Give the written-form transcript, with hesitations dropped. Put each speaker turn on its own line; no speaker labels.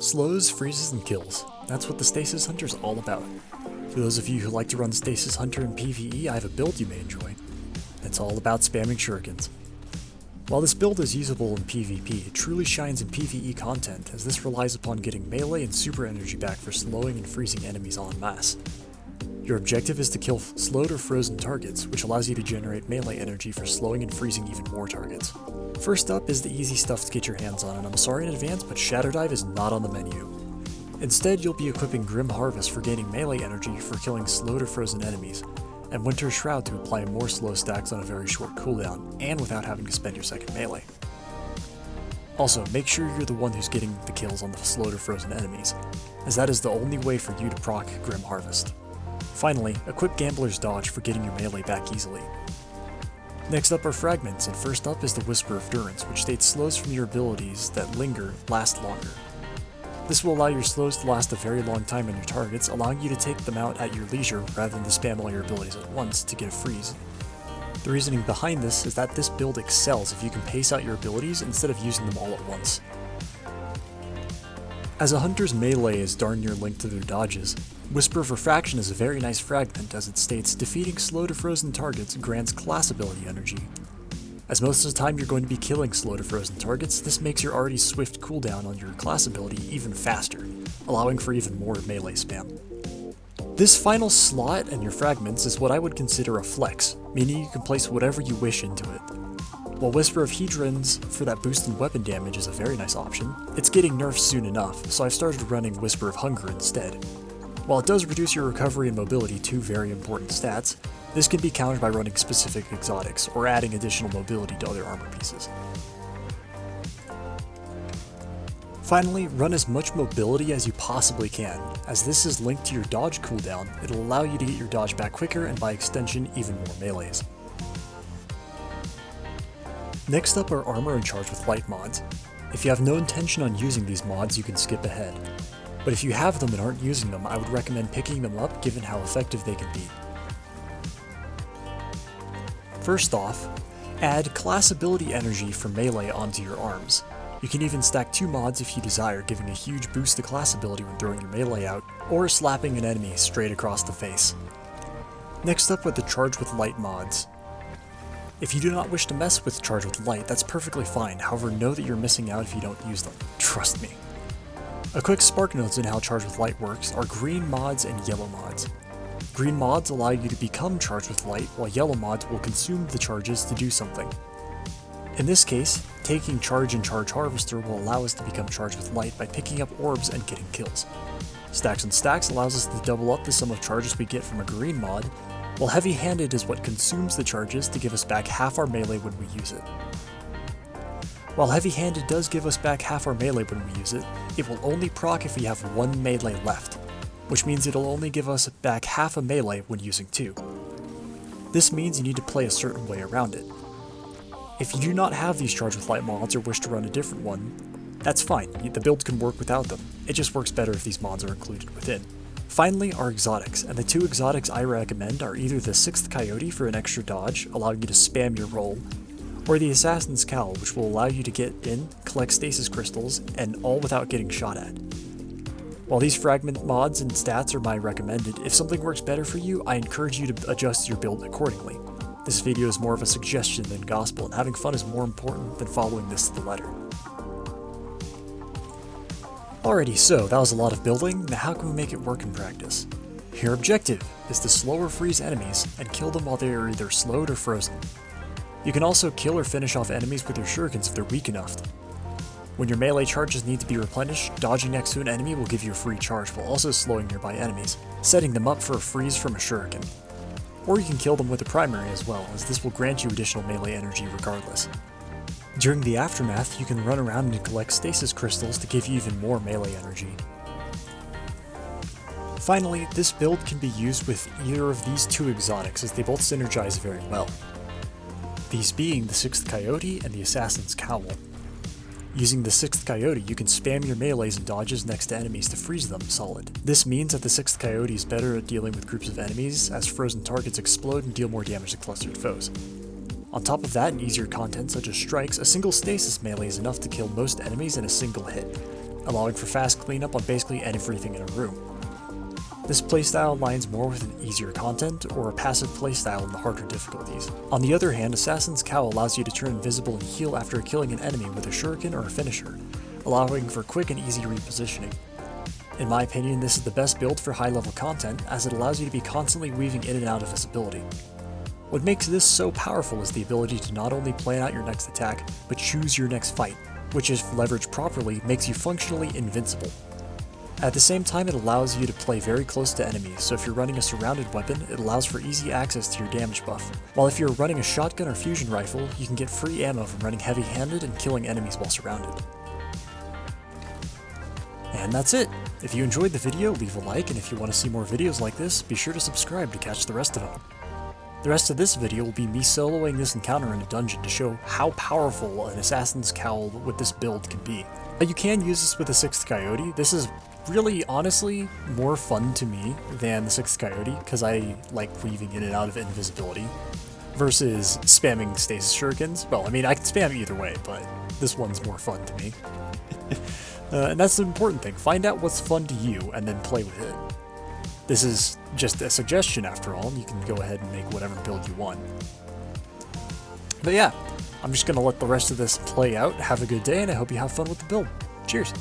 Slows, freezes, and kills. That's what the Stasis Hunter is all about. For those of you who like to run Stasis Hunter in PvE, I have a build you may enjoy. It's all about spamming shurikens. While this build is usable in PvP, it truly shines in PvE content, as this relies upon getting melee and super energy back for slowing and freezing enemies en masse. Your objective is to kill slowed or frozen targets, which allows you to generate melee energy for slowing and freezing even more targets. First up is the easy stuff to get your hands on, and I'm sorry in advance, but Shadow Dive is not on the menu. Instead, you'll be equipping Grim Harvest for gaining melee energy for killing slowed or frozen enemies, and Winter Shroud to apply more slow stacks on a very short cooldown, and without having to spend your second melee. Also, make sure you're the one who's getting the kills on the slowed or frozen enemies, as that is the only way for you to proc Grim Harvest. Finally, equip Gambler's Dodge for getting your melee back easily. Next up are Fragments, and first up is the Whisper of Durance, which states slows from your abilities that linger last longer. This will allow your slows to last a very long time on your targets, allowing you to take them out at your leisure rather than to spam all your abilities at once to get a freeze. The reasoning behind this is that this build excels if you can pace out your abilities instead of using them all at once. As a hunter's melee is darn near linked to their dodges, Whisper of Refraction is a very nice fragment, as it states defeating slow to frozen targets grants class ability energy. As most of the time you're going to be killing slow to frozen targets, this makes your already swift cooldown on your class ability even faster, allowing for even more melee spam. This final slot in your fragments is what I would consider a flex, meaning you can place whatever you wish into it. While Whisper of Hedrons for that boost in weapon damage is a very nice option, it's getting nerfed soon enough, so I've started running Whisper of Hunger instead. While it does reduce your recovery and mobility, two very important stats, this can be countered by running specific exotics, or adding additional mobility to other armor pieces. Finally, run as much mobility as you possibly can, as this is linked to your dodge cooldown. It'll allow you to get your dodge back quicker and by extension even more melees. Next up are Armor and Charge with Light mods. If you have no intention on using these mods, you can skip ahead. But if you have them and aren't using them, I would recommend picking them up given how effective they can be. First off, add class ability energy for melee onto your arms. You can even stack two mods if you desire, giving a huge boost to class ability when throwing your melee out, or slapping an enemy straight across the face. Next up are the Charge with Light mods. If you do not wish to mess with Charge with Light, that's perfectly fine, however know that you're missing out if you don't use them. Trust me. A quick spark notes on how Charge with Light works are green mods and yellow mods. Green mods allow you to become Charged with Light, while yellow mods will consume the charges to do something. In this case, taking Charge and Charge Harvester will allow us to become Charged with Light by picking up orbs and getting kills. Stacks and Stacks allows us to double up the sum of charges we get from a green mod, while Heavy Handed is what consumes the charges to give us back half our melee when we use it. While Heavy Handed does give us back half our melee when we use it, it will only proc if we have one melee left, which means it'll only give us back half a melee when using two. This means you need to play a certain way around it. If you do not have these Charge with Light mods or wish to run a different one, that's fine, the build can work without them. It just works better if these mods are included within. Finally are exotics, and the two exotics I recommend are either the 6th Coyote for an extra dodge, allowing you to spam your roll, or the Assassin's Cowl, which will allow you to get in, collect stasis crystals, and all without getting shot at. While these fragment mods and stats are my recommended, if something works better for you, I encourage you to adjust your build accordingly. This video is more of a suggestion than gospel, and having fun is more important than following this to the letter. Alrighty, so that was a lot of building. Now how can we make it work in practice? Your objective is to slow or freeze enemies and kill them while they are either slowed or frozen. You can also kill or finish off enemies with your shurikens if they're weak enough. When your melee charges need to be replenished, dodging next to an enemy will give you a free charge while also slowing nearby enemies, setting them up for a freeze from a shuriken. Or you can kill them with a primary as well, as this will grant you additional melee energy regardless. During the aftermath, you can run around and collect stasis crystals to give you even more melee energy. Finally, this build can be used with either of these two exotics as they both synergize very well. These being the 6th Coyote and the Assassin's Cowl. Using the 6th Coyote, you can spam your melees and dodges next to enemies to freeze them solid. This means that the 6th Coyote is better at dealing with groups of enemies, as frozen targets explode and deal more damage to clustered foes. On top of that, in easier content such as strikes, a single stasis melee is enough to kill most enemies in a single hit. allowing for fast cleanup on basically everything in a room. This playstyle aligns more with an easier content or a passive playstyle in the harder difficulties. On the other hand, Assassin's Cowl allows you to turn invisible and heal after killing an enemy with a shuriken or a finisher, allowing for quick and easy repositioning. In my opinion, this is the best build for high level content as it allows you to be constantly weaving in and out of visibility. What makes this so powerful is the ability to not only plan out your next attack, but choose your next fight, which if leveraged properly makes you functionally invincible. At the same time, it allows you to play very close to enemies, so if you're running a surrounded weapon, it allows for easy access to your damage buff. While if you're running a shotgun or fusion rifle, you can get free ammo from running heavy-handed and killing enemies while surrounded. And that's it! If you enjoyed the video, leave a like, and if you want to see more videos like this, be sure to subscribe to catch the rest of them. The rest of this video will be me soloing this encounter in a dungeon to show how powerful an Assassin's Cowl with this build can be. You can use this with the 6th Coyote. This is really, honestly, more fun to me than the 6th Coyote, because I like weaving in and out of invisibility, versus spamming stasis shurikens. Well, I mean, I can spam either way, but this one's more fun to me. And that's the important thing. Find out what's fun to you, and then play with it. This is just a suggestion after all, and you can go ahead and make whatever build you want. But yeah, I'm just going to let the rest of this play out. Have a good day, and I hope you have fun with the build. Cheers!